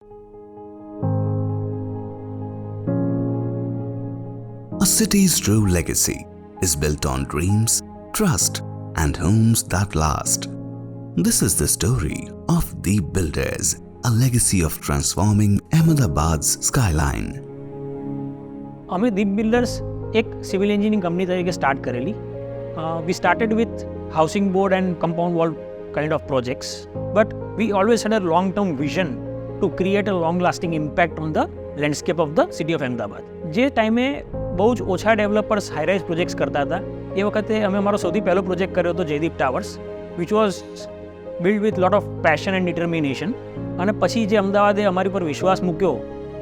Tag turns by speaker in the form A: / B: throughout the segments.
A: A city's true legacy is built on dreams, trust, and homes that last. This is the story of The Builders, a legacy of transforming Ahmedabad's skyline.
B: અમે Deep builders એક civil engineering company તરીકે start કરેલી. We started with housing board and compound wall kind of projects, but we always had a long term vision to create a long lasting impact on the landscape of the city of Ahmedabad. જે ટાઈમે બહુ જ ઓછા developers high-rise projects કરતા હતા, એ વખતે અમે અમારો સૌથી પહેલો પ્રોજેક્ટ કર્યો હતો Jaydeep towers, which was build with lot of passion and determination. અને પછી જે અમદાવાદે અમારી પર વિશ્વાસ મૂક્યો,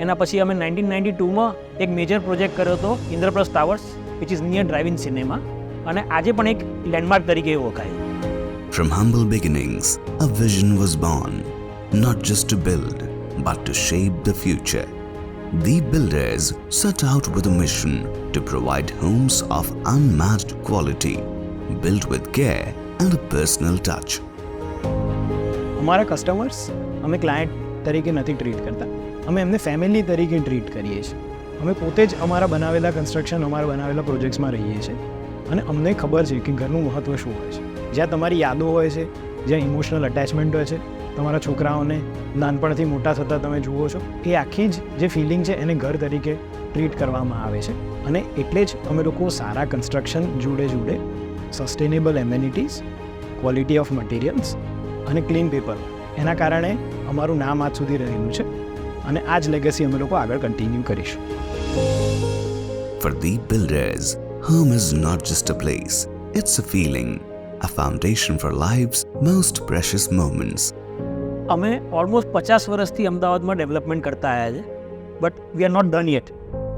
B: એના પછી અમે 1992માં એક મેજર પ્રોજેક્ટ કર્યો હતો Indraprastha towers, which is near drive in cinema, અને આજે પણ એક લેન્ડમાર્ક તરીકે ઓળખાય.
A: From humble beginnings, a vision was born, not just to build, but to shape the future. The Builders set out with a mission to provide homes of unmatched quality, built with care and a personal touch.
C: અમારા customers અમે client તરીકે નથી treat કરતા, અમે એમને family તરીકે treat કરીએ છીએ. અમે પોતે જ અમારા બનાવેલા કન્સ્ટ્રક્શન, અમારા બનાવેલા પ્રોજેક્ટ્સમાં રહીએ છીએ, અને અમને ખબર છે કે ઘરનું મહત્ત્વ શું હોય છે. જ્યાં તમારી યાદો હોય છે, જ્યાં ઇમોશનલ અટેચમેન્ટ હોય છે, તમારા છોકરાઓને નાનપણથી મોટા થતાં તમે જુઓ છો, એ આખી જ જે ફિલિંગ છે એને ઘર તરીકે ટ્રીટ કરવામાં આવે છે. અને એટલે જ અમે લોકો સારા કન્સ્ટ્રક્શન જોડે જોડે સસ્ટેનેબલ એમેનિટીઝ, ક્વોલિટી ઓફ મટીરિયલ્સ અને ક્લીન પેપર, એના કારણે અમારું નામ આજ સુધી રહેલું છે, અને આ જ લેગસી અમે લોકો આગળ કન્ટિન્યુ કરીશું.
A: For The Builders, home is not just a place, it's a feeling, a foundation for life's most precious moments.
B: અમે ઓલમોસ્ટ 50 વર્ષથી અમદાવાદમાં ડેવલપમેન્ટ કરતા આવ્યા છે, but we are not done yet.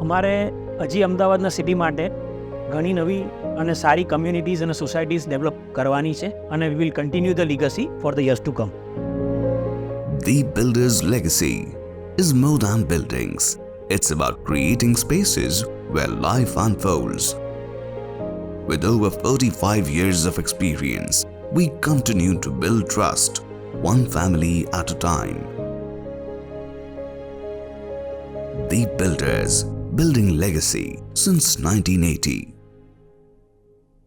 B: અમારે હજી અમદાવાદના સિટી માટે ઘણી નવી અને સારી કમ્યુનિટીઝ અને સોસાયટીઝ ડેવલપ કરવાની છે, અને we will continue the legacy for the years to come.
A: The Builders' legacy is more than buildings. It's about creating spaces where life unfolds. With over 45 years of experience, we continue to build trust, one family at a time. The Builders, building legacy since 1980.